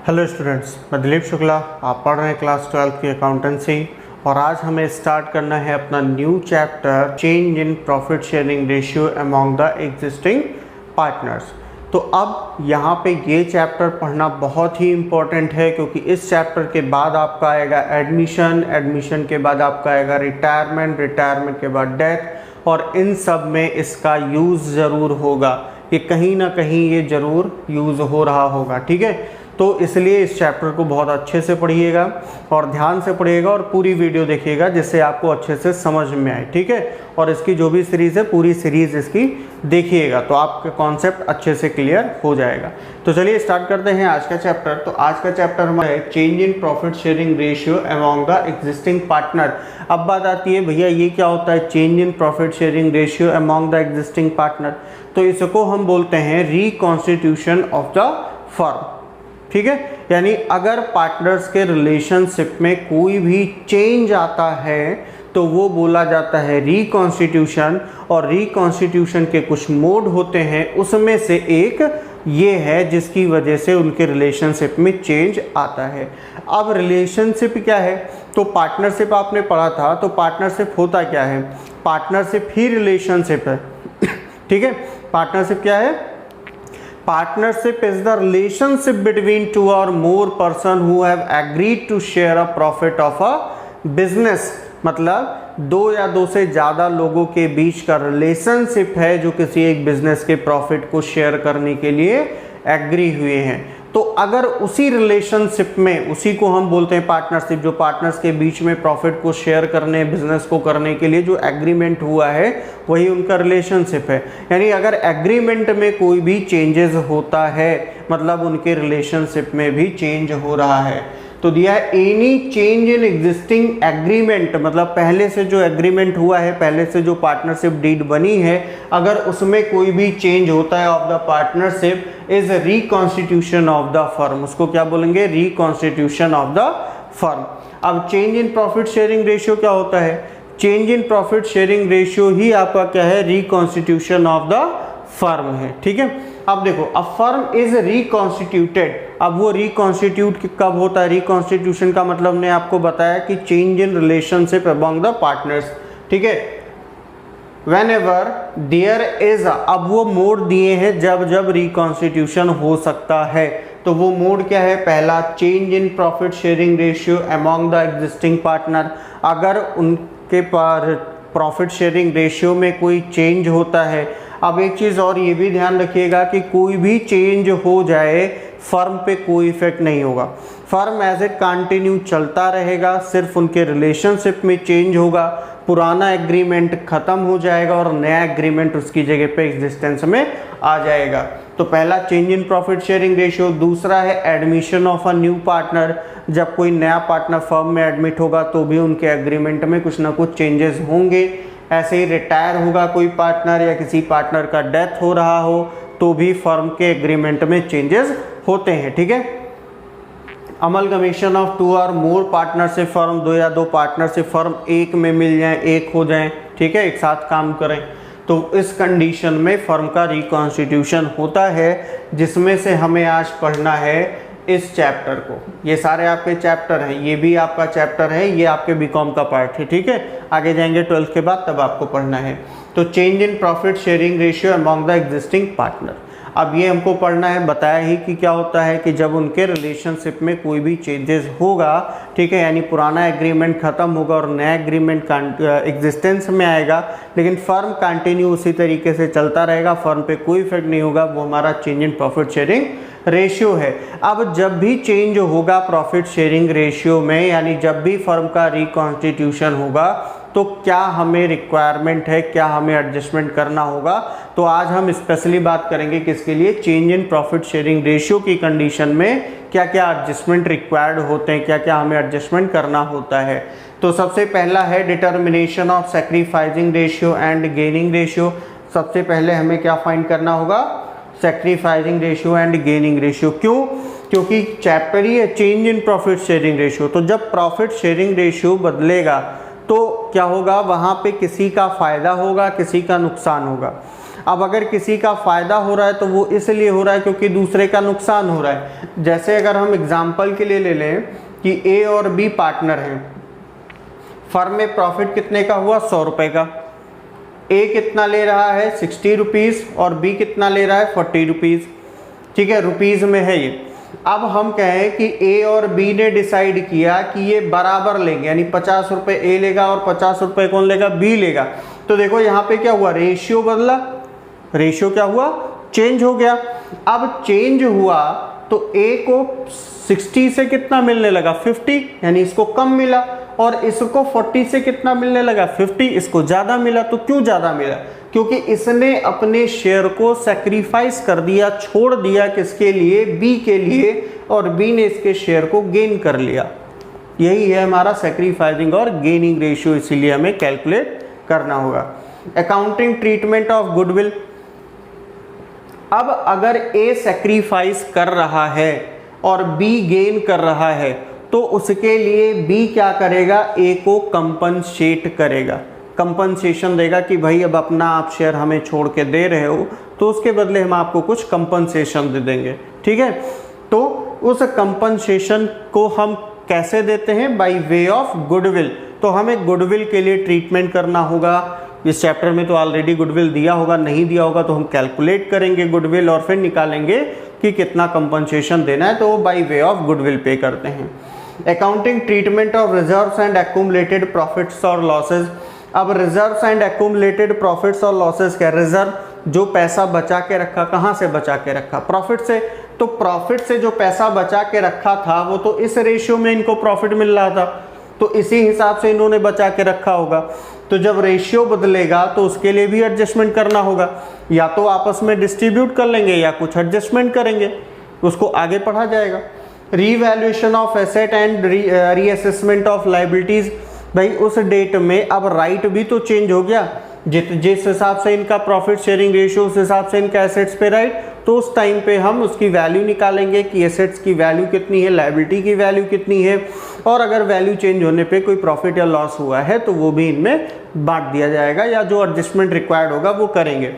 Hello students, मैं दिलीप शुक्ला। आप पढ़ रहे हैं क्लास 12 की अकाउंटेंसी और आज हमें स्टार्ट करना है अपना new chapter change in profit sharing ratio among the existing partners. तो अब यहाँ पे ये चैप्टर पढ़ना बहुत ही इम्पोर्टेंट है क्योंकि इस चैप्टर के बाद आपका आएगा एडमिशन, एडमिशन के बाद आपका आएगा रिटायरमेंट, रिटायरमेंट के बाद डेथ और इन सब में इसका यूज़ ज़रूर होगा। ये कहीं ना कहीं ये ज़रूर यूज़ हो रहा होगा, ठीक है। तो इसलिए इस चैप्टर को बहुत अच्छे से पढ़िएगा और ध्यान से पढ़िएगा और पूरी वीडियो देखिएगा जिससे आपको अच्छे से समझ में आए, ठीक है। और इसकी जो भी सीरीज़ है पूरी सीरीज़ इसकी देखिएगा तो आपका कॉन्सेप्ट अच्छे से क्लियर हो जाएगा। तो चलिए स्टार्ट करते हैं आज का चैप्टर। तो आज का चैप्टर हमारा है change in profit sharing ratio among the existing partner. अब बात आती है भैया ये क्या होता है change in profit sharing ratio among the existing partner. तो इसको हम बोलते हैं रिकॉन्स्टिट्यूशन ऑफ द फर्म, ठीक है। यानी अगर पार्टनर्स के रिलेशनशिप में कोई भी चेंज आता है तो वो बोला जाता है रिकॉन्स्टिट्यूशन। और रिकॉन्स्टिट्यूशन के कुछ मोड होते हैं, उसमें से एक ये है जिसकी वजह से उनके रिलेशनशिप में चेंज आता है। अब रिलेशनशिप क्या है? तो पार्टनरशिप आपने पढ़ा था, तो पार्टनरशिप होता क्या है? पार्टनरशिप ही रिलेशनशिप है, ठीक है। पार्टनरशिप क्या है? Partnership is the relationship between two or more person who have agreed to share a profit of a business। मतलब दो या दो से ज़्यादा लोगों के बीच का रिलेशनशिप है जो किसी एक बिजनेस के प्रॉफिट को शेयर करने के लिए एग्री हुए हैं। तो अगर उसी रिलेशनशिप में, उसी को हम बोलते हैं पार्टनरशिप, जो पार्टनर्स के बीच में प्रॉफिट को शेयर करने, बिजनेस को करने के लिए जो एग्रीमेंट हुआ है वही उनका रिलेशनशिप है। यानी अगर एग्रीमेंट में कोई भी चेंजेस होता है मतलब उनके रिलेशनशिप में भी चेंज हो रहा है। तो दिया है any change in existing agreement, मतलब पहले से जो एग्रीमेंट हुआ है, पहले से जो पार्टनरशिप डीड बनी है, अगर उसमें कोई भी चेंज होता है of the partnership is reconstitution of the firm. उसको क्या बोलेंगे? Reconstitution of the firm. अब change in profit sharing ratio क्या होता है? Change in profit sharing ratio ही आपका क्या है? रिकॉन्स्टिट्यूशन ऑफ द फर्म है, ठीक है। अब देखो, अ फर्म इज रिकॉन्स्टिट्यूटेड। अब वो रिकॉन्स्टिट्यूट कब होता है? रिकॉन्स्टिट्यूशन का मतलब ने आपको बताया कि change in relationship among the partners, ठीक है। Whenever there is अब वो मोड दिए हैं जब जब रिकॉन्स्टिट्यूशन हो सकता है। तो वो मोड क्या है? पहला, change in profit sharing ratio among the existing partner. अगर उनके पर प्रॉफिट शेयरिंग रेशियो में कोई चेंज होता है। अब एक चीज़ और ये भी ध्यान रखिएगा कि कोई भी चेंज हो जाए फर्म पे कोई इफेक्ट नहीं होगा। फर्म एज ए कंटिन्यू चलता रहेगा, सिर्फ उनके रिलेशनशिप में चेंज होगा, पुराना एग्रीमेंट खत्म हो जाएगा और नया एग्रीमेंट उसकी जगह पे एग्जिस्टेंस में आ जाएगा। तो पहला change in profit sharing ratio. दूसरा है admission of a new partner. जब कोई नया पार्टनर फर्म में एडमिट होगा तो भी उनके एग्रीमेंट में कुछ ना कुछ चेंजेस होंगे। ऐसे ही रिटायर होगा कोई पार्टनर या किसी पार्टनर का डेथ हो रहा हो तो भी फर्म के एग्रीमेंट में चेंजेस होते हैं, ठीक है। अमलगमेशन ऑफ टू और मोर पार्टनरशिप फर्म, दो या दो पार्टनरशिप फर्म एक में मिल जाएं, एक हो जाएं, ठीक है, एक साथ काम करें, तो इस कंडीशन में फर्म का रिकॉन्स्टिट्यूशन होता है, जिसमें से हमें आज पढ़ना है इस चैप्टर को। ये सारे आपके चैप्टर हैं, ये भी आपका चैप्टर है, ये आपके बीकॉम का पार्ट है, ठीक है। आगे जाएंगे 12th के बाद, तब आपको पढ़ना है। तो change in profit sharing ratio among the existing partner. अब ये हमको पढ़ना है, बताया ही कि क्या होता है कि जब उनके रिलेशनशिप में कोई भी चेंजेस होगा, ठीक है, यानी पुराना एग्रीमेंट खत्म होगा और नया एग्रीमेंट एग्जिस्टेंस में आएगा, लेकिन फर्म कंटिन्यू उसी तरीके से चलता रहेगा, फर्म पे कोई इफेक्ट नहीं होगा, वो हमारा change in profit sharing ratio है। अब जब भी चेंज होगा प्रॉफिट शेयरिंग रेशियो में, यानी जब भी फर्म का रिकॉन्स्टिट्यूशन होगा तो क्या हमें रिक्वायरमेंट है, क्या हमें एडजस्टमेंट करना होगा। तो आज हम स्पेशली बात करेंगे किसके लिए? Change in profit sharing ratio की कंडीशन में क्या क्या एडजस्टमेंट रिक्वायर्ड होते हैं, क्या क्या हमें एडजस्टमेंट करना होता है। तो सबसे पहला है determination of sacrificing ratio and gaining ratio. सबसे पहले हमें क्या फाइंड करना होगा? Sacrificing ratio and gaining ratio. क्यों? क्योंकि चैप्टर ही है change in profit sharing ratio. तो जब प्रॉफिट शेयरिंग रेशियो बदलेगा तो क्या होगा? वहाँ पे किसी का फ़ायदा होगा, किसी का नुकसान होगा। अब अगर किसी का फ़ायदा हो रहा है तो वो इसलिए हो रहा है क्योंकि दूसरे का नुकसान हो रहा है। जैसे अगर हम एग्जाम्पल के लिए ले लें कि ए और बी पार्टनर हैं, फर्म में प्रॉफिट कितने का हुआ, 100 रुपये का। ए कितना ले रहा है, 60 रुपीज़, और बी कितना ले रहा है, 40 रुपीज़। ठीक है, रुपीज़ में है ये। अब हम कहें कि ए और बी ने डिसाइड किया कि ये बराबर लेंगे, यानी 50 रुपये ए लेगा और 50 रुपये कौन लेगा, बी लेगा। तो देखो यहाँ पे क्या हुआ, रेशियो बदला, रेशियो क्या हुआ, चेंज हो गया। अब चेंज हुआ तो ए को 60 से कितना मिलने लगा, 50, यानी इसको कम मिला, और इसको 40 से कितना मिलने लगा, 50, इसको ज़्यादा मिला। तो क्यों ज़्यादा मिला, क्योंकि इसने अपने शेयर को सैक्रिफाइस कर दिया, छोड़ दिया, किसके लिए, बी के लिए, और बी ने इसके शेयर को गेन कर लिया। यही है हमारा सैक्रिफाइसिंग और गेनिंग रेशियो, इसीलिए हमें कैलकुलेट करना होगा। अकाउंटिंग ट्रीटमेंट ऑफ गुडविल, अब अगर ए सैक्रिफाइस कर रहा है और बी गेन कर रहा है तो उसके लिए बी क्या करेगा, ए को कंपनसेट करेगा, कंपनसेशन देगा कि भाई अब अपना आप शेयर हमें छोड़ के दे रहे हो तो उसके बदले हम आपको कुछ कंपनसेशन दे देंगे। ठीक है, तो उस कंपनसेशन को हम कैसे देते हैं, बाय वे ऑफ गुडविल। तो हमें गुडविल के लिए ट्रीटमेंट करना होगा। इस चैप्टर में तो ऑलरेडी गुडविल दिया होगा, नहीं दिया होगा तो हम कैलकुलेट करेंगे गुडविल और फिर निकालेंगे कि कितना कंपनसेशन देना है, तो बाय वे ऑफ गुडविल पे करते हैं। Accounting treatment of reserves and accumulated profits और लॉसेज। अब रिजर्व्स एंड एक्यूमुलेटेड प्रॉफिट्स और लॉसेज क्या, रिजर्व जो पैसा बचा के रखा, कहाँ से बचा के रखा, प्रॉफिट से। तो प्रॉफिट से जो पैसा बचा के रखा था वो तो इस रेशियो में इनको प्रॉफिट मिल रहा था, तो इसी हिसाब से इन्होंने बचा के रखा होगा। तो जब रेशियो बदलेगा तो उसके लिए भी एडजस्टमेंट करना होगा, या तो आपस में डिस्ट्रीब्यूट कर लेंगे या कुछ एडजस्टमेंट करेंगे, उसको आगे पढ़ा जाएगा। Revaluation of asset and reassessment of liabilities, भाई उस डेट में अब राइट भी तो चेंज हो गया, जिस हिसाब से इनका प्रॉफिट शेयरिंग रेशियो उस हिसाब से इनका एसेट्स पे राइट, तो उस टाइम पे हम उसकी वैल्यू निकालेंगे कि एसेट्स की वैल्यू कितनी है, लायबिलिटी की वैल्यू कितनी है, और अगर वैल्यू चेंज होने पे कोई प्रॉफिट या लॉस हुआ है तो वो भी इनमें बांट दिया जाएगा, या जो एडजस्टमेंट रिक्वायर्ड होगा वो करेंगे।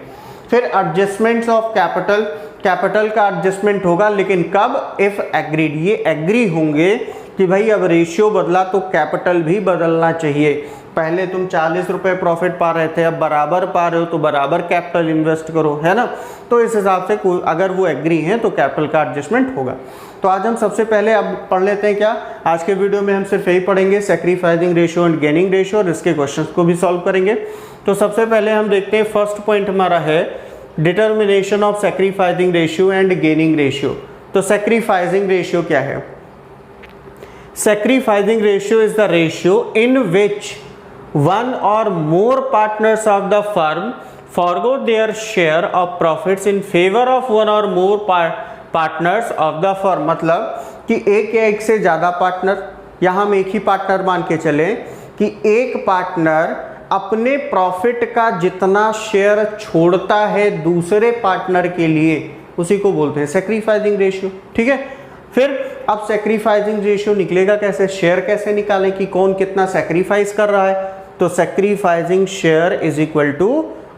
फिर एडजस्टमेंट्स ऑफ कैपिटल, कैपिटल का एडजस्टमेंट होगा, लेकिन कब, इफ एग्रीड, ये एग्री होंगे कि भाई अब रेशियो बदला तो कैपिटल भी बदलना चाहिए। पहले तुम 40 रुपये प्रॉफिट पा रहे थे, अब बराबर पा रहे हो तो बराबर कैपिटल इन्वेस्ट करो, है ना। तो इस हिसाब से अगर वो एग्री हैं तो कैपिटल का एडजस्टमेंट होगा। तो आज हम सबसे पहले अब पढ़ लेते हैं क्या, आज के वीडियो में हम सिर्फ यही पढ़ेंगे, sacrificing ratio and gaining ratio, और इसके क्वेश्चंस को भी सॉल्व करेंगे। तो सबसे पहले हम देखते हैं, फर्स्ट पॉइंट हमारा है determination of sacrificing ratio and gaining ratio. तो सैक्रिफाइसिंग रेशियो क्या है, sacrificing ratio is the ratio in which one or more partners of the firm forgo their share of profits in favor of one or more partners of the firm। मतलब कि एक या एक से ज़्यादा partner, या हम एक ही पार्टनर मान के चलें कि एक पार्टनर अपने प्रॉफिट का जितना शेयर छोड़ता है दूसरे पार्टनर के लिए, उसी को बोलते हैं सैक्रिफाइसिंग रेशियो। ठीक है, फिर अब सैक्रिफाइसिंग रेशियो निकलेगा कैसे, शेयर कैसे निकालें कि कौन कितना सैक्रिफाइस कर रहा है। तो sacrificing share is equal to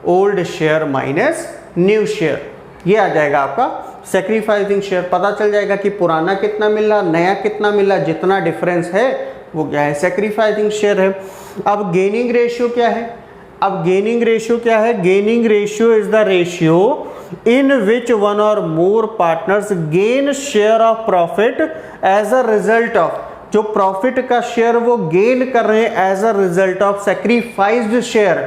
old share minus new share, ये आ जाएगा आपका सैक्रिफाइसिंग शेयर। पता चल जाएगा कि पुराना कितना मिला, नया कितना मिला, जितना डिफरेंस है वो क्या है, सैक्रिफाइसिंग शेयर है। अब गेनिंग रेशियो क्या है, अब गेनिंग रेशियो क्या है, gaining ratio is the ratio in which one or more partners gain share of profit as a result of, जो प्रॉफिट का शेयर वो गेन कर रहे हैं as a result of sacrificed share.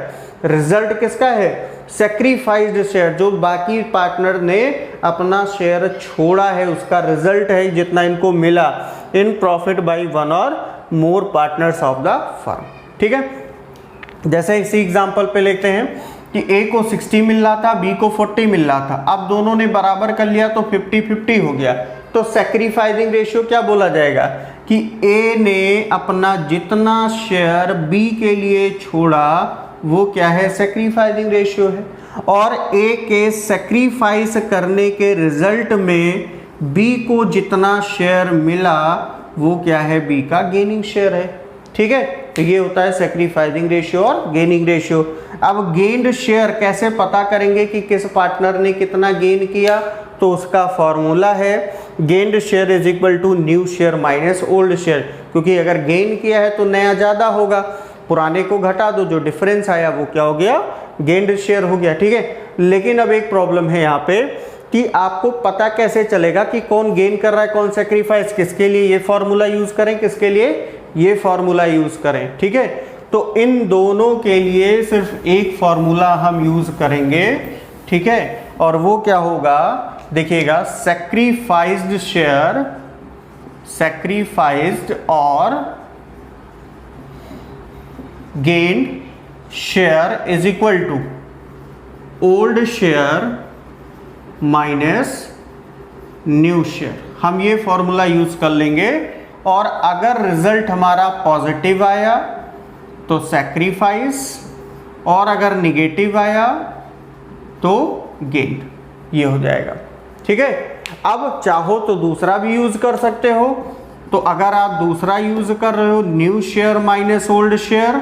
Result किसका है, सैक्रिफाइस्ड शेयर, जो बाकी पार्टनर ने अपना शेयर छोड़ा है उसका रिजल्ट है जितना इनको मिला इन प्रॉफिट बाय वन और मोर पार्टनर्स ऑफ द फर्म। ठीक है, जैसे इसी एग्जांपल पे लेते हैं कि ए को 60 मिल रहा था, बी को 40 मिल रहा था, अब दोनों ने बराबर कर लिया तो 50-50 हो गया। तो सैक्रिफाइसिंग रेशियो क्या बोला जाएगा कि ए ने अपना जितना शेयर बी के लिए छोड़ा वो क्या है, सैक्रिफाइसिंग रेशियो है, और ए के सैक्रिफाइस करने के रिजल्ट में बी को जितना शेयर मिला वो क्या है, बी का गेनिंग शेयर है। ठीक है। तो ये होता है सैक्रिफाइसिंग रेशियो और गेनिंग रेशियो। अब गेन्ड शेयर कैसे पता करेंगे कि किस पार्टनर ने कितना गेन किया, तो उसका फॉर्मूला है gained share is equal to new share minus old share, क्योंकि अगर गेन किया है तो नया ज़्यादा होगा, पुराने को घटा दो, जो डिफरेंस आया वो क्या हो गया, गेन्ड शेयर हो गया, ठीक है। लेकिन अब एक प्रॉब्लम है यहाँ पे कि आपको पता कैसे चलेगा कि कौन गेन कर रहा है कौन सेक्रीफाइस, किसके लिए ये फॉर्मूला यूज करें, किसके लिए ये फॉर्मूला यूज करें, ठीक है। तो इन दोनों के लिए सिर्फ एक फॉर्मूला हम यूज करेंगे, ठीक है, और वो क्या होगा देखिएगा, सैक्रिफाइस्ड शेयर, सैक्रिफाइस्ड और gained share is equal to old share minus new share. हम ये फॉर्मूला यूज कर लेंगे, और अगर रिजल्ट हमारा पॉजिटिव आया तो सैक्रिफाइस, और अगर निगेटिव आया तो गेन, ये हो जाएगा, ठीक है। अब चाहो तो दूसरा भी यूज कर सकते हो, तो अगर आप दूसरा यूज कर रहे हो new share minus old share,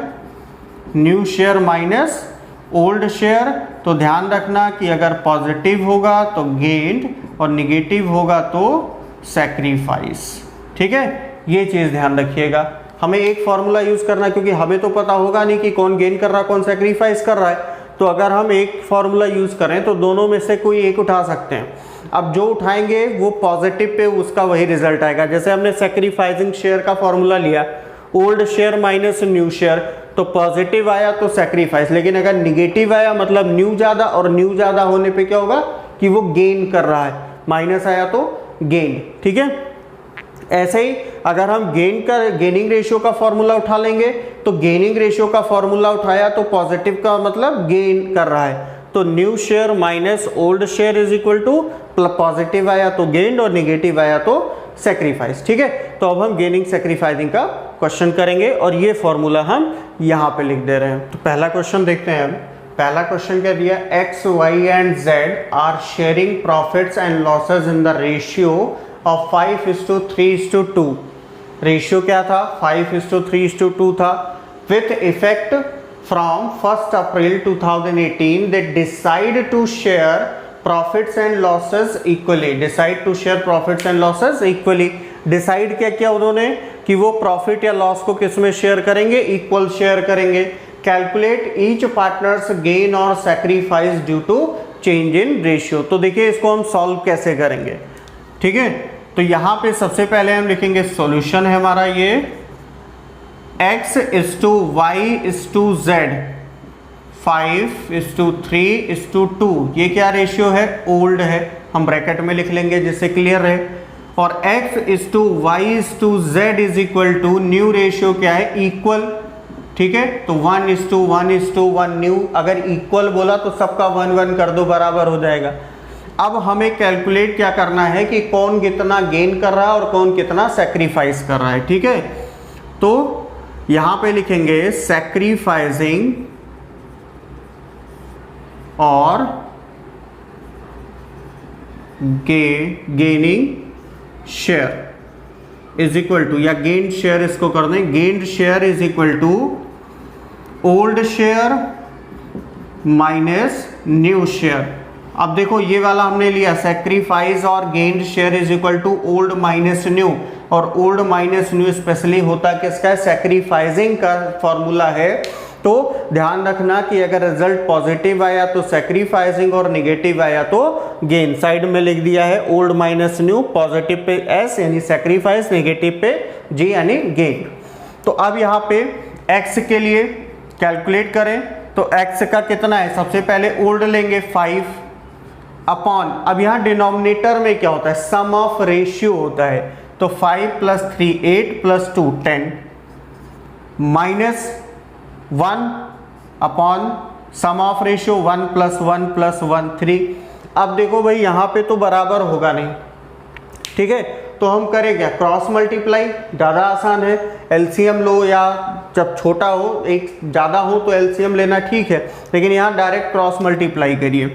new share minus old share, तो ध्यान रखना कि अगर पॉजिटिव होगा तो गेन्ड और निगेटिव होगा तो सैक्रिफाइस, ठीक है। ये चीज़ ध्यान रखिएगा, हमें एक फॉर्मूला यूज करना है, क्योंकि हमें तो पता होगा नहीं कि कौन गेन कर रहा है कौन सैक्रिफाइस कर रहा है। तो अगर हम एक फॉर्मूला यूज करें तो दोनों में से कोई एक उठा सकते हैं। अब जो उठाएंगे वो पॉजिटिव पे उसका वही रिजल्ट आएगा। जैसे हमने सैक्रिफाइसिंग शेयर का फॉर्मूला लिया, old share minus new share, तो पॉजिटिव आया तो सैक्रिफाइस, लेकिन अगर निगेटिव आया मतलब न्यू ज़्यादा, और न्यू ज़्यादा होने पे क्या होगा कि वो गेन कर रहा है, माइनस आया तो गेन, ठीक है। ऐसे ही अगर हम गेनिंग रेशियो का फॉर्मूला उठा लेंगे, तो गेनिंग रेशियो का फॉर्मूला उठाया तो पॉजिटिव का मतलब गेन कर रहा है, तो new share minus old share is equal to, positive आया तो गेन और निगेटिव आया तो सैक्रिफाइस, ठीक है। तो अब हम गेनिंग सैक्रिफाइसिंग का क्वेश्चन करेंगे, और ये फॉर्मूला हम यहाँ पे लिख दे रहे हैं। तो पहला क्वेश्चन देखते हैं हम। पहला क्वेश्चन क्या दिया, X Y and Z are sharing profits and losses in the ratio of 5:3:2। Ratio क्या था, 5:3:2 था। With effect from 1 April 2018 they decide to share profits and losses equally, decide to share profits and losses equally. Decide क्या किया उन्होंने कि वो profit या loss को किस में शेयर करेंगे, इक्वल शेयर करेंगे। कैलकुलेट ईच पार्टनर्स गेन और sacrifice due to change in ratio. तो देखिए इसको हम सॉल्व कैसे करेंगे, ठीक है। तो यहाँ पे सबसे पहले हम लिखेंगे सॉल्यूशन है हमारा ये x is to Y is to Z 5:3:2। ये क्या रेशियो है, ओल्ड है, हम ब्रैकेट में लिख लेंगे जिससे क्लियर रहे। और x is to Y is to Z is equal to new ratio क्या है, इक्वल, ठीक है। तो 1:1:1 न्यू, अगर इक्वल बोला तो सबका 1:1 कर दो, बराबर हो जाएगा। अब हमें कैलकुलेट क्या करना है कि कौन कितना गेन कर रहा है और कौन कितना सैक्रिफाइस कर रहा है, ठीक है। तो यहां पे लिखेंगे सैक्रिफाइसिंग और gaining share is equal to, या गेन शेयर इसको कर दें, gain share is equal to old share minus new share. अब देखो ये वाला हमने लिया सैक्रिफाइस और gained share is equal to old minus new, और ओल्ड माइनस न्यू स्पेशली होता किसका है, सैक्रिफाइसिंग का फॉर्मूला है। तो ध्यान रखना कि अगर रिजल्ट पॉजिटिव आया तो सैक्रिफाइसिंग और निगेटिव आया तो गेन। साइड में लिख दिया है old minus new, positive pay S यानी सैक्रिफाइस, निगेटिव पे जी यानी गेन। तो अब यहाँ पे एक्स के लिए कैलकुलेट करें तो एक्स का कितना है, सबसे पहले ओल्ड लेंगे 5 अपॉन, अब यहाँ डिनोमिनेटर में क्या होता है, सम ऑफ रेशियो होता है, तो 5 + 3 8 + 2 10 minus 1 upon sum of ratio 1 + 1 + 1 3। अब देखो भाई यहाँ पे तो बराबर होगा नहीं, ठीक है, तो हम करें क्या, क्रॉस मल्टीप्लाई, ज़्यादा आसान है। एलसीएम लो, या जब छोटा हो एक ज़्यादा हो तो एलसीएम लेना ठीक है, लेकिन यहाँ डायरेक्ट क्रॉस मल्टीप्लाई करिए।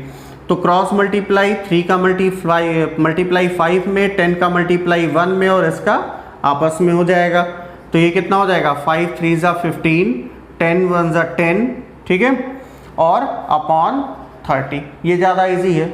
तो क्रॉस मल्टीप्लाई 3 का मल्टीप्लाई 5 में, 10 का मल्टीप्लाई 1 में, और इसका आपस में हो जाएगा। तो ये कितना हो जाएगा 5 3 ज़ा 15, 10 1 ज़ा 10, ठीक है, और अपॉन 30। ये ज़्यादा इजी है,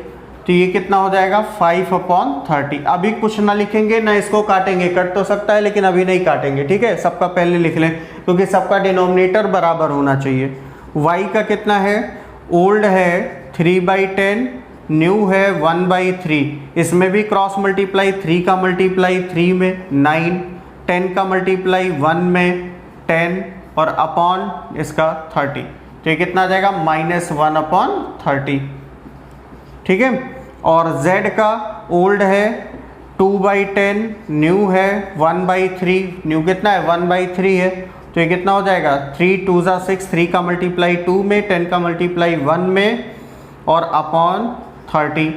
तो ये कितना हो जाएगा 5/30। अभी कुछ ना लिखेंगे ना इसको काटेंगे, कट तो सकता है लेकिन अभी नहीं काटेंगे, ठीक है। सबका पहले लिख लें क्योंकि सबका डिनोमिनेटर बराबर होना चाहिए। y का कितना है, ओल्ड है 3/10, न्यू है 1/3, इसमें भी क्रॉस मल्टीप्लाई 3 का मल्टीप्लाई 3 में 9, 10 का मल्टीप्लाई 1 में 10 और अपॉन इसका 30, तो ये कितना आ जाएगा -1/30, ठीक है। और z का ओल्ड है 2/10, न्यू है 1/3, न्यू कितना है 1/3 है, तो ये कितना हो जाएगा 3 2 ज़ा 6, 3 का मल्टीप्लाई 2 में, 10 का मल्टीप्लाई 1 में और अपॉन 30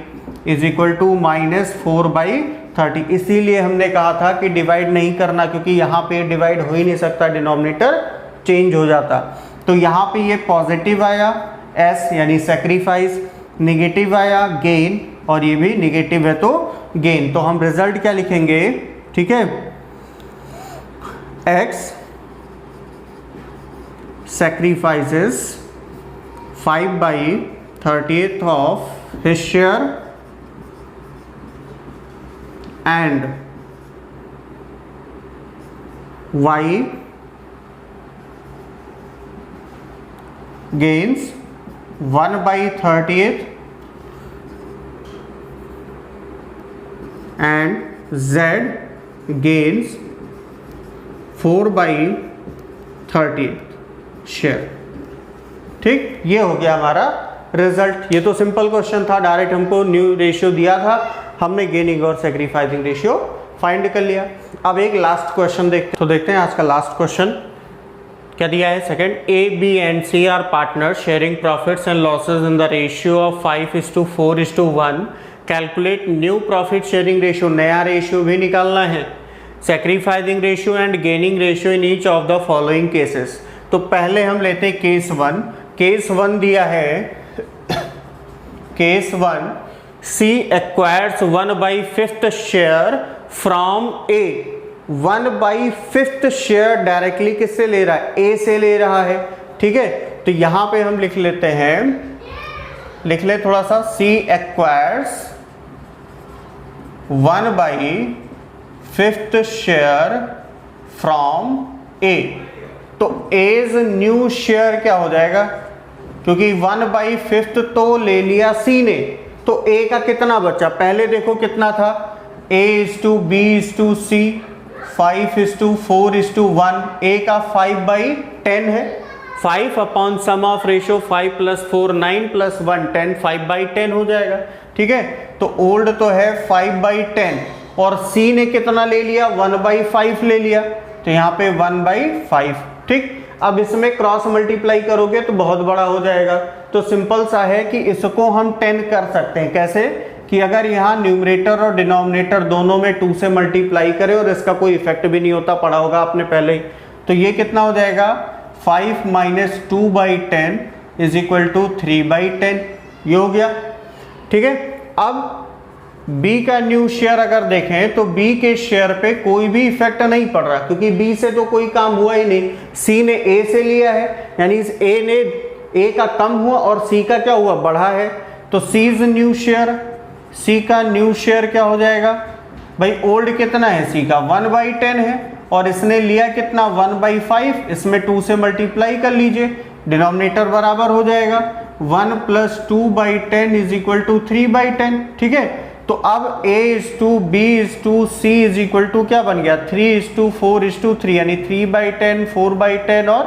इज इक्वल टू -4/30। इसीलिए हमने कहा था कि डिवाइड नहीं करना, क्योंकि यहाँ पे डिवाइड हो ही नहीं सकता, डिनोमिनेटर चेंज हो जाता। तो यहाँ पे ये पॉजिटिव आया s यानी सेक्रीफाइस, निगेटिव आया गेन, और ये भी निगेटिव है तो गेन। तो हम रिजल्ट क्या लिखेंगे, ठीक है, x sacrifices 5/30 of his share and y gains 1/30 and z gains 4/30 share. ठीक, ये हो गया हमारा रिजल्ट। ये तो सिंपल क्वेश्चन था, डायरेक्ट हमको न्यू रेशियो दिया था, हमने गेनिंग और सेक्रीफाइसिंग रेशियो फाइंड कर लिया। अब एक लास्ट क्वेश्चन देखते हैं, तो देखते हैं आज का लास्ट क्वेश्चन क्या दिया है। Second, A B and C are partner sharing profits and losses in the ratio of 5:4:1। Calculate new profit sharing ratio, नया रेशियो भी निकालना है, sacrificing ratio and gaining ratio in each of the following cases. तो पहले हम लेते हैं case 1। Case 1 दिया है, case 1, C acquires 1/5 share from A. 1/5 share directly किससे ले रहा है, ए से ले रहा है, ठीक है। तो यहां पे हम लिख लेते हैं, लिख ले थोड़ा सा, सी एक्वायर्स 1/5 शेयर फ्रॉम ए। तो एज न्यू शेयर क्या हो जाएगा, क्योंकि 1/5 तो ले लिया सी ने, तो ए का कितना बचा, पहले देखो कितना था, A:B:C 5:4:1, ए का 5/10 है, 5 अपॉन सम ऑफ रेशियो 5 + 4 9 + 1 10, 5/10 हो जाएगा, ठीक है। तो ओल्ड तो है 5/10 और सी ने कितना ले लिया 1/5 ले लिया, तो यहाँ पे 1/5, ठीक। अब इसमें क्रॉस मल्टीप्लाई करोगे तो बहुत बड़ा हो जाएगा, तो सिंपल सा है कि इसको हम 10 कर सकते हैं। कैसे कि अगर यहाँ न्यूमरेटर और डिनोमिनेटर दोनों में 2 से मल्टीप्लाई करें और इसका कोई इफेक्ट भी नहीं होता, पढ़ा होगा आपने पहले ही। तो ये कितना हो जाएगा 5 - 2/10 = 3/10, ये हो गया, ठीक है। अब B का न्यू शेयर अगर देखें तो B के शेयर पे कोई भी इफेक्ट नहीं पड़ रहा, क्योंकि B से तो कोई काम हुआ ही नहीं, C ने A से लिया है, यानी इस A का कम हुआ और C का क्या हुआ, बढ़ा है। तो C's न्यू शेयर, C का न्यू शेयर क्या हो जाएगा भाई, ओल्ड कितना है C का 1/10 है और इसने लिया कितना 1/5, इसमें 2 से मल्टीप्लाई कर लीजिए, डिनोमिनेटर बराबर हो जाएगा, 1 + 2/10 = 3/10, ठीक है। तो अब A:B:C क्या बन गया 3:4:3, यानी 3/10 4/10 और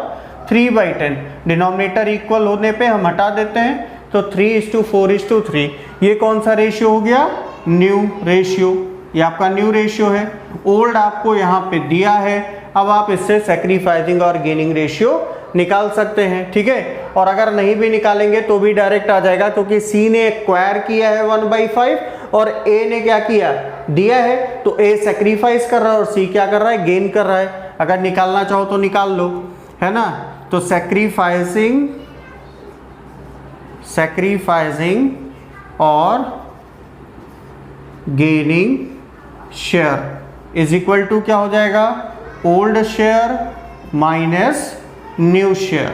3/10, डिनोमिनेटर इक्वल होने पे हम हटा देते हैं, तो 3:4:3। ये कौन सा रेशियो हो गया, न्यू रेशियो, ये आपका न्यू रेशियो है। ओल्ड आपको यहाँ पे दिया है, अब आप इससे सेक्रीफाइसिंग और गेनिंग रेशियो निकाल सकते हैं, ठीक है। और अगर नहीं भी निकालेंगे तो भी डायरेक्ट आ जाएगा, क्योंकि सी ने एक्वायर किया है 1/5 और ए ने क्या किया, दिया है, तो ए सेक्रीफाइस कर रहा है और सी क्या कर रहा है, गेन कर रहा है। अगर निकालना चाहो तो निकाल लो, है ना। तो सेक्रीफाइसिंग और गेनिंग शेयर = क्या हो जाएगा, old share minus new share.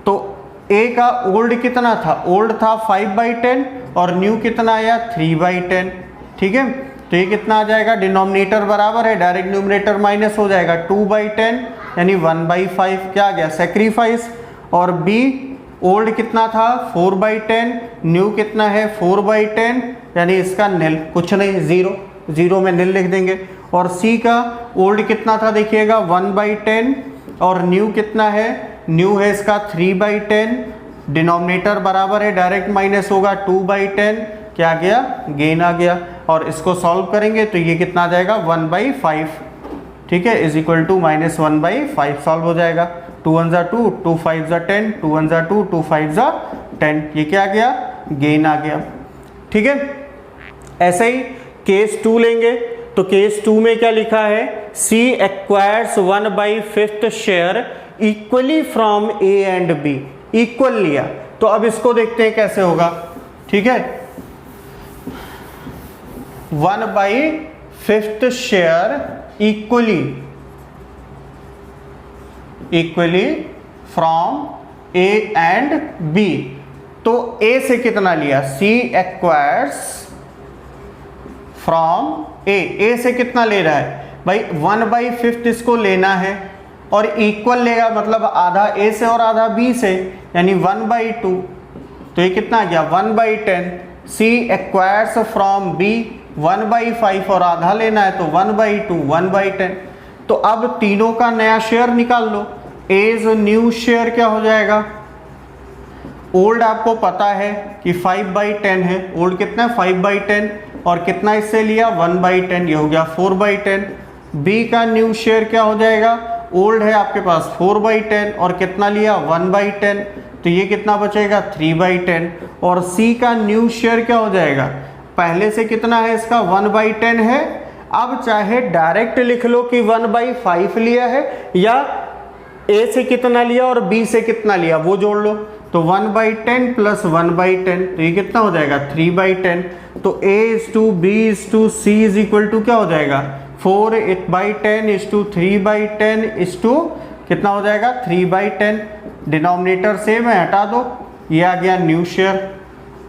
तो ए का ओल्ड कितना था, ओल्ड था 5/10 और न्यू कितना आया 3/10। ठीक है, तो ये कितना आ जाएगा, डिनोमिनेटर बराबर है, डायरेक्ट न्यूमरेटर माइनस हो जाएगा, 2/10 यानी 1/5 क्या आ गया सैक्रिफाइस। और बी ओल्ड कितना था 4/10, न्यू कितना है 4/10 यानी इसका निल, कुछ नहीं, जीरो, जीरो में निल लिख देंगे। और सी का ओल्ड कितना था देखिएगा 1/10 और न्यू कितना है, न्यू है इसका 3/10, डिनोमिनेटर बराबर है, डायरेक्ट माइनस होगा 2/10, क्या आ गया गेन आ गया। और इसको सॉल्व करेंगे तो ये कितना आ जाएगा 1/5। ठीक है, is equal to minus 1/5 solve हो जाएगा। 2 1 जा 2, 2 5 जा 10, 2 1 जा 2, 2 5 जा 10, ये क्या आ गया गेन आ गया। ठीक है, ऐसे ही केस 2 लेंगे तो केस 2 में क्या लिखा है, C acquires 1/5 share equally from A and B, equal लिया। तो अब इसको देखते हैं कैसे होगा। ठीक है, 1/5 share equally from A and B. तो ए से कितना लिया, सी एक्वायर्स फ्रॉम ए से कितना ले रहा है भाई 1/5 इसको लेना है और इक्वल लेगा मतलब आधा ए से और आधा बी से, यानी 1/2। तो ये कितना आ गया 1/10। सी एक्वायर्स फ्रॉम बी 1/5 और आधा लेना है तो 1/2, 1/10। तो अब तीनों का नया शेयर निकाल लो। एज न्यू शेयर क्या हो जाएगा, ओल्ड आपको पता है कि 5/10 है, ओल्ड कितना है 5/10 और कितना इससे लिया 1/10, ये हो गया 4/10। बी का न्यू शेयर क्या हो जाएगा, ओल्ड है आपके पास 4/10 और कितना लिया 1/10, तो ये कितना बचेगा 3/10। और सी का न्यू शेयर क्या हो जाएगा, पहले से कितना है इसका 1/10 है। अब चाहे डायरेक्ट लिख लो कि 1/5 लिया है या ए से कितना लिया और बी से कितना लिया वो जोड़ लो। तो 1/10 प्लस 1/10 तो ये कितना हो जाएगा 3/10। तो A is to B is to C is equal to क्या हो जाएगा 4/10 इज टू 3/10 इज टू कितना हो जाएगा 3/10। डिनोमिनेटर सेम है, हटा दो, ये आ गया न्यू शेयर।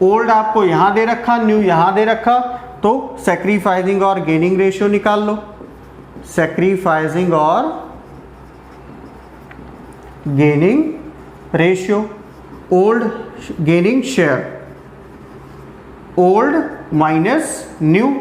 ओल्ड आपको यहाँ दे रखा, न्यू यहाँ दे रखा, तो सैक्रिफाइसिंग और गेनिंग रेशियो निकाल लो। सैक्रिफाइसिंग और gaining ratio, old gaining share, old minus new.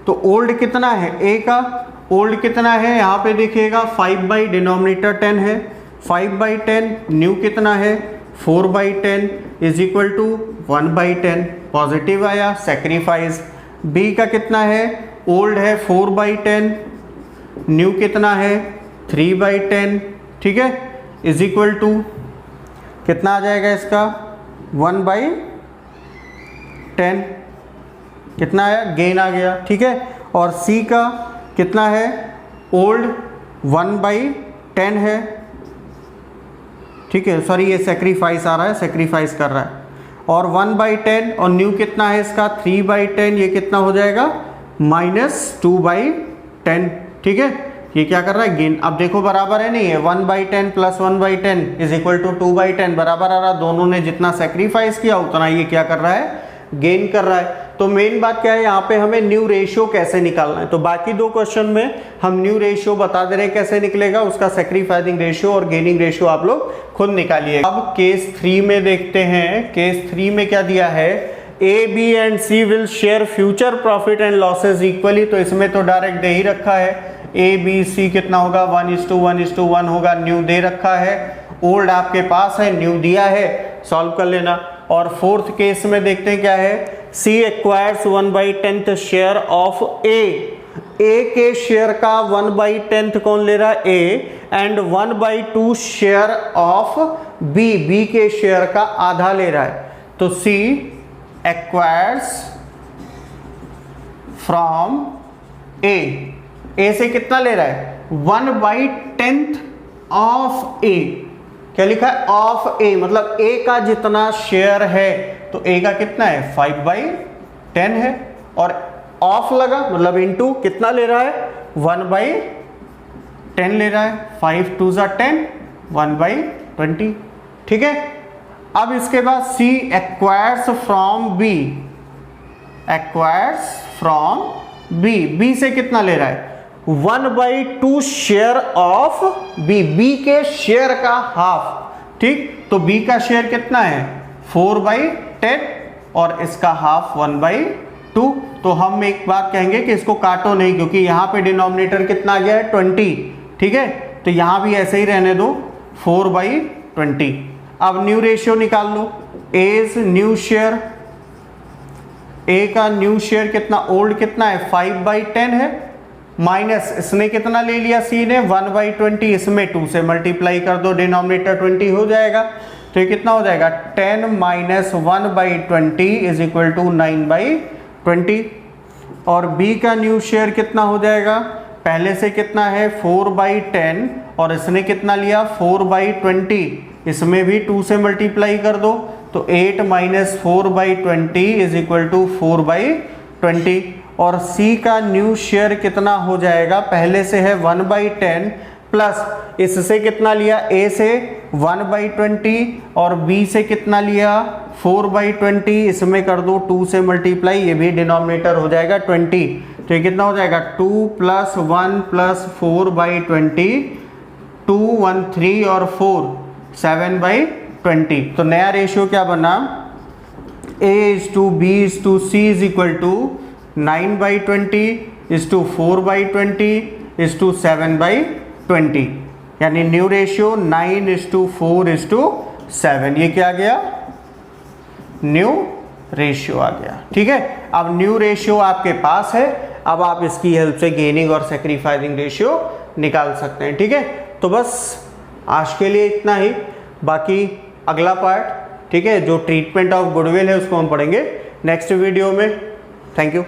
तो ओल्ड कितना है ए का, ओल्ड कितना है यहाँ पे देखिएगा 5 डिनोमिनेटर 10 है, 5/10, न्यू कितना है 4/10 इज इक्वल टू 1/10, पॉजिटिव आया सैक्रिफाइस। बी का कितना है, ओल्ड है 4/10, न्यू कितना है 3/10, ठीक है, इज इक्वल टू कितना आ जाएगा इसका 1/10, कितना है गेन आ गया। ठीक है, और सी का कितना है, ओल्ड 1/10 है, ठीक है, सॉरी ये सेक्रीफाइस आ रहा है, सेक्रीफाइस कर रहा है, और 1/10 और न्यू कितना है इसका 3/10, ये कितना हो जाएगा -2/10। ठीक है, ये क्या कर रहा है गेन। अब देखो बराबर है नहीं है, 1/10 प्लस 1/10 इज इक्वल टू 2/10 बराबर आ रहा, दोनों ने जितना सेक्रीफाइस किया उतना ये क्या कर रहा है गेन कर रहा है। तो मेन बात क्या है यहाँ पे, हमें न्यू रेशियो कैसे निकालना है। तो बाकी दो क्वेश्चन में हम न्यू रेशियो बता दे रहे हैं कैसे निकलेगा, उसका सेक्रीफाइसिंग रेशियो और गेनिंग रेशियो आप लोग खुद निकालिए। अब केस 3 में देखते हैं, केस 3 में क्या दिया है, A B and C will share future profit and losses equally. तो इसमें तो डायरेक्ट दे ही रखा है, ए बी सी कितना होगा 1:1:1 होगा, न्यू दे रखा है, ओल्ड आपके पास है, न्यू दिया है, सॉल्व कर लेना। और फोर्थ केस में देखते हैं क्या है, सी एक्वायर्स 1/10 शेयर ऑफ ए के शेयर का 1/10 कौन ले रहा है ए, एंड 1/2 शेयर ऑफ बी के शेयर का आधा ले रहा है। तो सी एक्वायर्स फ्रॉम ए से कितना ले रहा है 1/10 ऑफ ए, क्या लिखा है ऑफ ए, मतलब ए का जितना शेयर है, तो ए का कितना है 5/10 है, और ऑफ लगा मतलब इनटू कितना ले रहा है 10 ले रहा है, 5 2 ज़ा 10, 1/20, ठीक है। अब इसके बाद C acquires from B, acquires from B, B से कितना ले रहा है 1/2 शेयर ऑफ B, B के शेयर का हाफ, ठीक। तो B का शेयर कितना है 4/10 और इसका हाफ 1/2। तो हम एक बात कहेंगे कि इसको काटो नहीं, क्योंकि यहाँ पे डिनोमिनेटर कितना आ गया है 20, ठीक है। तो यहाँ भी ऐसे ही रहने दो 4/20। अब न्यू रेशियो निकाल लो, A is new share, A का न्यू शेयर कितना, ओल्ड कितना है 5/10 है, माइनस इसने कितना ले लिया C ने 1/20, इसमें 2 से मल्टीप्लाई कर दो, डिनोमिनेटर 20 हो जाएगा। तो ये कितना हो जाएगा 10 माइनस 1/20 इज इक्वल टू 9/20। और B का न्यू शेयर कितना हो जाएगा, पहले से कितना है 4/10 और इसने कितना लिया 4/20, इसमें भी 2 से मल्टीप्लाई कर दो, तो 8 माइनस 4/20 इज इक्वल टू 4/20। और C का न्यू शेयर कितना हो जाएगा, पहले से है 1/10 प्लस इससे कितना लिया A से 1/20 और B से कितना लिया 4/20, इसमें कर दो 2 से मल्टीप्लाई, ये भी डिनोमिनेटर हो जाएगा 20। तो ये कितना हो जाएगा 2 + 1 + 4/20, 2 1 3 और 4 7/20। तो नया रेशियो क्या बना, A:B:C इज इक्वल टू 9/20 = 4/20 = 7/20, यानी न्यू रेशियो 9:4:7। ये क्या गया, न्यू रेशियो आ गया, ठीक है। अब न्यू रेशियो आपके पास है, अब आप इसकी हेल्प से गेनिंग और सैक्रिफाइसिंग रेशियो निकाल सकते हैं, ठीक है। तो बस आज के लिए इतना ही, बाकी अगला पार्ट, ठीक है, जो ट्रीटमेंट ऑफ गुडविल है उसको हम पढ़ेंगे नेक्स्ट वीडियो में। Thank you.